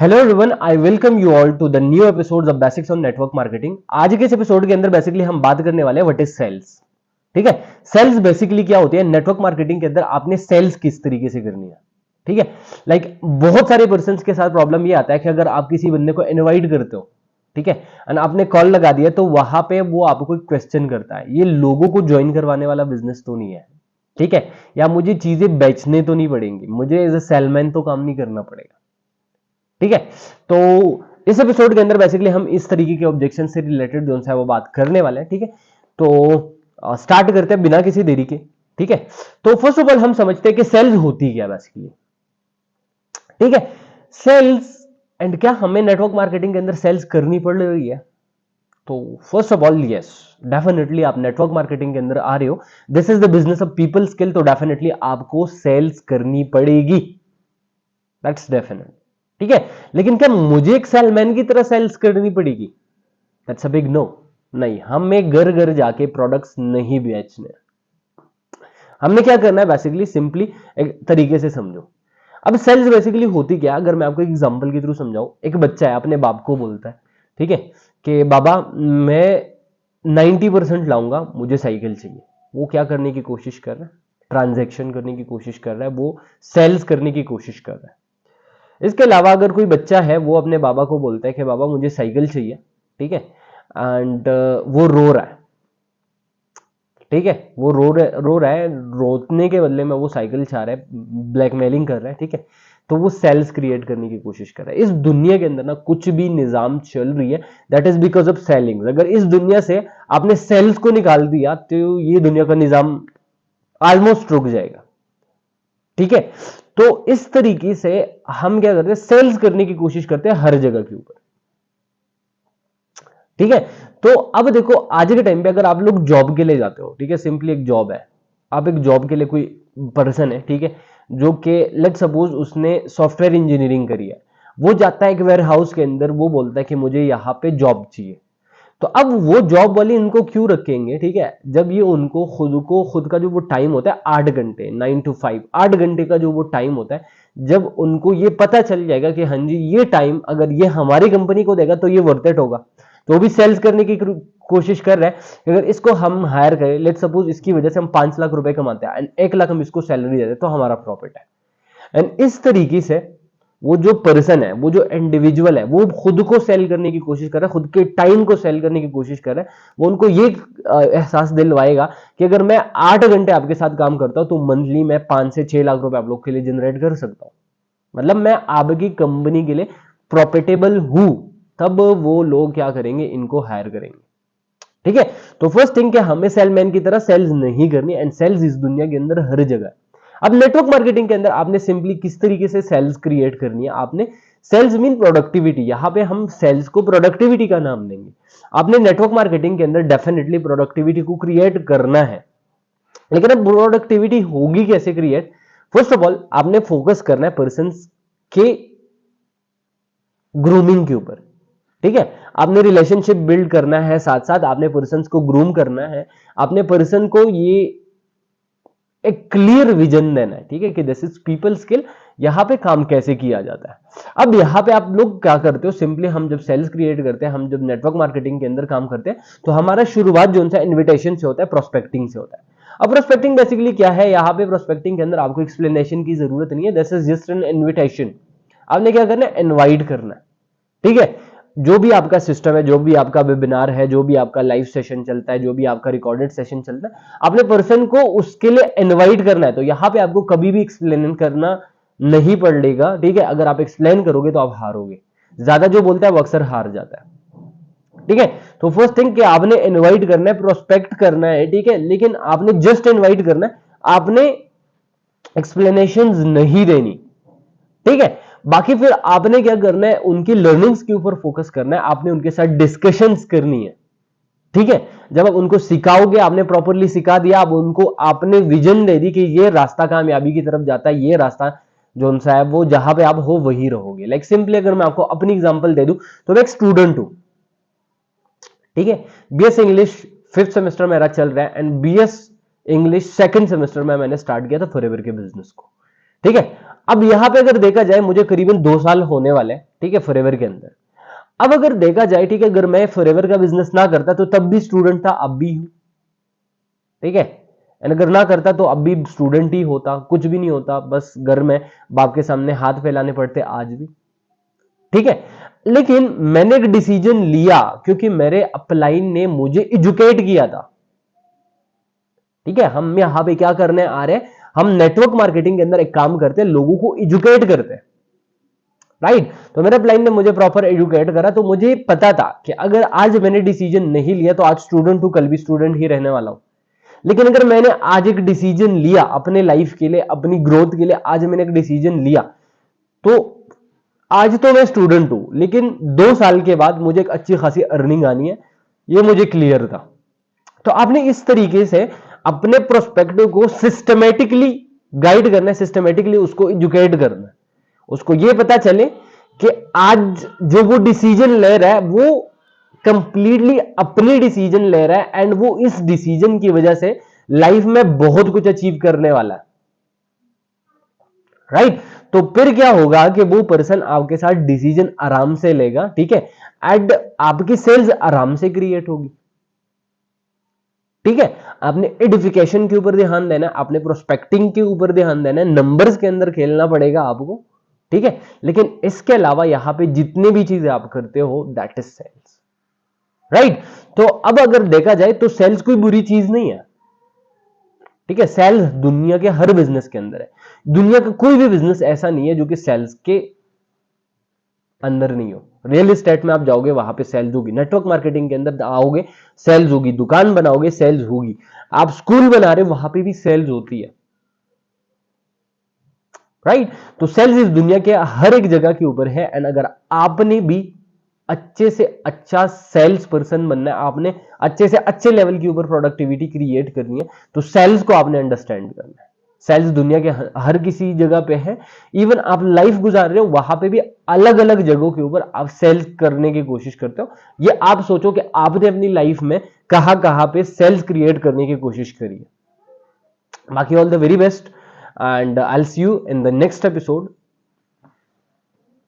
Hello everyone, I welcome you all to the new episodes of basics on network marketing. आज के इस episode के अंदर basically हम बात करने वाले हैं व्हाट इज सेल्स। ठीक है, सेल्स बेसिकली क्या होती है नेटवर्क मार्केटिंग के अंदर, आपने सेल्स किस तरीके से करनी है। ठीक है, बहुत सारे पर्सन के साथ प्रॉब्लम ये आता है कि अगर आप किसी बंदे को इनवाइट करते हो, ठीक है, और आपने कॉल लगा दिया, तो वहां पे वो आपको क्वेश्चन करता है, ये लोगों को ज्वाइन करवाने वाला बिजनेस तो नहीं है। ठीक है, या मुझे चीजें बेचने तो नहीं पड़ेंगी, मुझे एज ए सेलमैन तो काम नहीं करना पड़ेगा। ठीक है, तो इस एपिसोड के अंदर बेसिकली हम इस तरीके के ऑब्जेक्शन से रिलेटेड जो है वो बात करने वाले हैं। ठीक है, तो स्टार्ट करते हैं बिना किसी देरी के। ठीक है, तो फर्स्ट ऑफ ऑल हम समझते हैं कि सेल्स होती क्या बेसिकली। ठीक है, सेल्स एंड क्या हमें नेटवर्क मार्केटिंग के अंदर सेल्स करनी पड़ रही है? तो first of all yes, definitely आप नेटवर्क मार्केटिंग के अंदर आ रहे हो, this is the business of people skill, तो डेफिनेटली आपको सेल्स करनी पड़ेगी, दैट्स डेफिनेट। ठीक है, लेकिन क्या मुझे एक सेलमैन की तरह सेल्स करनी पड़ेगी? That's a big no. नहीं, हमें घर घर जाके प्रोडक्ट्स नहीं बेचने। हमने क्या करना है बेसिकली, सिंपली एक तरीके से समझो। अब सेल्स बेसिकली होती क्या, अगर मैं आपको एग्जांपल के थ्रू समझाऊं, एक बच्चा है अपने बाप को बोलता है, ठीक है, कि बाबा मैं 90% लाऊंगा, मुझे साइकिल चाहिए। वो क्या करने की कोशिश कर रहा है? ट्रांजैक्शन करने की कोशिश कर रहा है, वो सेल्स करने की कोशिश कर रहा है। इसके अलावा अगर कोई बच्चा है, वो अपने बाबा को बोलता है कि बाबा मुझे साइकिल चाहिए, ठीक है, एंड वो रो रहा है। ठीक है, वो रो रहा है, रोने के बदले में वो साइकिल चाह रहा है, ब्लैकमेलिंग कर रहा है। ठीक है, तो वो सेल्स क्रिएट करने की कोशिश कर रहा है। इस दुनिया के अंदर ना कुछ भी निजाम चल रही है, that is because of selling. अगर इस दुनिया से आपने सेल्स को निकाल दिया, तो ये दुनिया का निजाम ऑलमोस्ट रुक जाएगा। ठीक है, तो इस तरीके से हम क्या करते हैं, सेल्स करने की कोशिश करते हैं हर जगह के ऊपर। ठीक है, तो अब देखो आज के टाइम पे अगर आप लोग जॉब के लिए जाते हो, ठीक है, सिंपली एक जॉब है, आप एक जॉब के लिए कोई पर्सन है, ठीक है, जो कि लेट सपोज उसने सॉफ्टवेयर इंजीनियरिंग करी है, वो जाता है एक वेयर हाउस के अंदर, वो बोलता है कि मुझे यहां पे जॉब चाहिए। तो अब वो जॉब वाले इनको क्यों रखेंगे? ठीक है, जब ये उनको खुद का जो वो टाइम होता है 8 घंटे, 9 to 5, 8 घंटे का जो वो टाइम होता है, जब उनको ये पता चल जाएगा कि हाँ जी ये टाइम अगर ये हमारी कंपनी को देगा तो ये वर्थ इट होगा, तो भी सेल्स करने की कोशिश कर रहा है कि अगर इसको हम हायर करें, लेट सपोज इसकी वजह से हम 5 लाख रुपए कमाते हैं एंड 1 लाख हम इसको सैलरी देते हैं, तो हमारा प्रॉफिट है। एंड इस तरीके से वो जो पर्सन है, वो जो इंडिविजुअल है, वो खुद को सेल करने की कोशिश कर रहा है, खुद के टाइम को सेल करने की कोशिश कर रहा है। वो उनको ये एहसास दिलवाएगा कि अगर मैं 8 घंटे आपके साथ काम करता हूं, तो मंथली मैं 5 से 6 लाख रुपए आप लोग के लिए जनरेट कर सकता हूं, मतलब मैं आपकी कंपनी के लिए प्रॉफिटेबल हूं। तब वो लोग क्या करेंगे, इनको हायर करेंगे। ठीक है, तो फर्स्ट थिंग क्या, हमें सेलमैन की तरह सेल्स नहीं करनी, एंड सेल्स इस दुनिया के अंदर हर जगह है। अब नेटवर्क मार्केटिंग के अंदर आपने सिंपली किस तरीके से सेल्स क्रिएट करनी है, आपने सेल्स मीन प्रोडक्टिविटी, यहां पे हम सेल्स को प्रोडक्टिविटी का नाम देंगे। आपने नेटवर्क मार्केटिंग के अंदर डेफिनेटली प्रोडक्टिविटी को क्रिएट करना है, लेकिन अब प्रोडक्टिविटी होगी कैसे क्रिएट? फर्स्ट ऑफ ऑल आपने फोकस करना है पर्सन के ग्रूमिंग के ऊपर। ठीक है, आपने रिलेशनशिप बिल्ड करना है, साथ साथ आपने पर्सन को ग्रूम करना है, आपने पर्सन को ये एक क्लियर विजन देना है। ठीक है, कि दिस इज पीपल स्किल, यहां पे काम कैसे किया जाता है। अब यहां पे आप लोग क्या करते हो, सिंपली हम जब सेल्स क्रिएट करते हैं, हम जब नेटवर्क मार्केटिंग के अंदर काम करते हैं, तो हमारा शुरुआत जो है इन्विटेशन से होता है, प्रोस्पेक्टिंग से होता है। अब प्रोस्पेक्टिंग बेसिकली क्या है, यहां पे प्रोस्पेक्टिंग के अंदर आपको एक्सप्लेनेशन की जरूरत नहीं है, this is just an invitation. आपने क्या करना है, इन्वाइट करना है। ठीक है, जो भी आपका सिस्टम है, जो भी आपका वेबिनार है, जो भी आपका लाइव सेशन चलता है, जो भी आपका रिकॉर्डेड सेशन चलता है, आपने पर्सन को उसके लिए इनवाइट करना है। तो यहां पे आपको कभी भी एक्सप्लेन करना नहीं पड़ेगा। ठीक है, अगर आप एक्सप्लेन करोगे तो आप हारोगे, ज्यादा जो बोलता है वो अक्सर हार जाता है। ठीक है, तो फर्स्ट थिंग कि आपने इनवाइट करना है, प्रोस्पेक्ट करना है। ठीक है, लेकिन आपने जस्ट इनवाइट करना है, आपने एक्सप्लेनेशन नहीं देनी। ठीक है, बाकी फिर आपने क्या करना है, उनकी लर्निंग्स के ऊपर फोकस करना है, आपने उनके साथ डिस्कशंस करनी है। ठीक है, जब आप उनको सिखाओगे, आपने प्रॉपरली सिखा दिया, अब उनको आपने विजन दे दी कि ये रास्ता कामयाबी की तरफ जाता है, ये रास्ता जो सा है वो जहां पे आप हो वही रहोगे। लाइक सिंपली अगर मैं आपको अपनी एग्जांपल दे दूं, तो मैं एक स्टूडेंट हूं। ठीक है, बीएस इंग्लिश 5th सेमेस्टर मेरा चल रहा है, and BS English 2nd semester में मैंने स्टार्ट किया था फॉरएवर के बिजनेस को। ठीक है, अब यहां पे अगर देखा जाए मुझे करीबन 2 साल होने वाले हैं, ठीक है, फॉरएवर के अंदर। अब अगर देखा जाए, ठीक है, अगर मैं फॉरएवर का बिजनेस ना करता तो तब भी स्टूडेंट था, अब भी हूं, ठीक है। एंड अगर ना करता तो अब भी स्टूडेंट ही होता, कुछ भी नहीं होता, बस घर में बाप के सामने हाथ फैलाने पड़ते आज भी, ठीक है। लेकिन मैंने एक डिसीजन लिया क्योंकि मेरे अपलाइन ने मुझे एजुकेट किया था, ठीक है। हम यहां पे क्या करने आ रहे हैं, हम नेटवर्क मार्केटिंग के अंदर एक काम करते हैं, लोगों को एजुकेट करते हैं, राइट। तो मेरे अपलाइन ने मुझे प्रॉपर एजुकेट करा, तो मुझे पता था कि अगर आज मैंने डिसीजन नहीं लिया तो आज स्टूडेंट हूं, कल भी स्टूडेंट ही रहने वाला हूं। लेकिन अगर मैंने आज एक डिसीजन लिया अपने लाइफ के लिए, अपनी ग्रोथ के लिए, आज मैंने एक डिसीजन लिया, तो आज तो मैं स्टूडेंट हूं, लेकिन 2 साल के बाद मुझे एक अच्छी खासी अर्निंग आनी है, ये मुझे क्लियर था। तो आपने इस तरीके से अपने प्रोस्पेक्टिव को सिस्टमेटिकली गाइड करना है, सिस्टमेटिकली उसको एजुकेट करना है, उसको ये पता चले कि आज जो वो डिसीजन ले रहा है वो कंप्लीटली अपनी डिसीजन ले रहा है, एंड वो इस डिसीजन की वजह से लाइफ में बहुत कुछ अचीव करने वाला है, राइट। तो फिर क्या होगा कि वो पर्सन आपके साथ डिसीजन आराम से लेगा, ठीक है, एंड आपकी सेल्स आराम से क्रिएट होगी, ठीक है। आपने एडिफिकेशन के ऊपर ध्यान देना है, आपने प्रोस्पेक्टिंग के ऊपर ध्यान देना है, नंबर्स के अंदर खेलना पड़ेगा आपको, ठीक है। लेकिन इसके अलावा यहां पे जितने भी चीजें आप करते हो दैट इज सेल्स, राइट। तो अब अगर देखा जाए तो सेल्स कोई बुरी चीज नहीं है, ठीक है। सेल्स दुनिया के हर बिजनेस के अंदर है, दुनिया का कोई भी बिजनेस ऐसा नहीं है जो कि सेल्स के अंदर नहीं हो। रियल एस्टेट में आप जाओगे वहां पे सेल्स होगी, नेटवर्क मार्केटिंग के अंदर आओगे सेल्स होगी, दुकान बनाओगे सेल्स होगी, आप स्कूल बना रहे हो वहां पे भी सेल्स होती है, राइट। तो सेल्स इस दुनिया के हर एक जगह के ऊपर है, एंड अगर आपने भी अच्छे से अच्छा सेल्स पर्सन बनना है, आपने अच्छे से अच्छे लेवल के ऊपर प्रोडक्टिविटी क्रिएट करनी है, तो सेल्स को आपने अंडरस्टैंड करना है। सेल्स दुनिया के हर किसी जगह पे है, इवन आप लाइफ गुजार रहे हो वहां पे भी अलग अलग जगहों के ऊपर आप सेल्स करने की कोशिश करते हो। ये आप सोचो कि आपने अपनी लाइफ में कहां कहां पे सेल्स क्रिएट करने की कोशिश करी है। बाकी all the very best, and I'll see you in the next episode.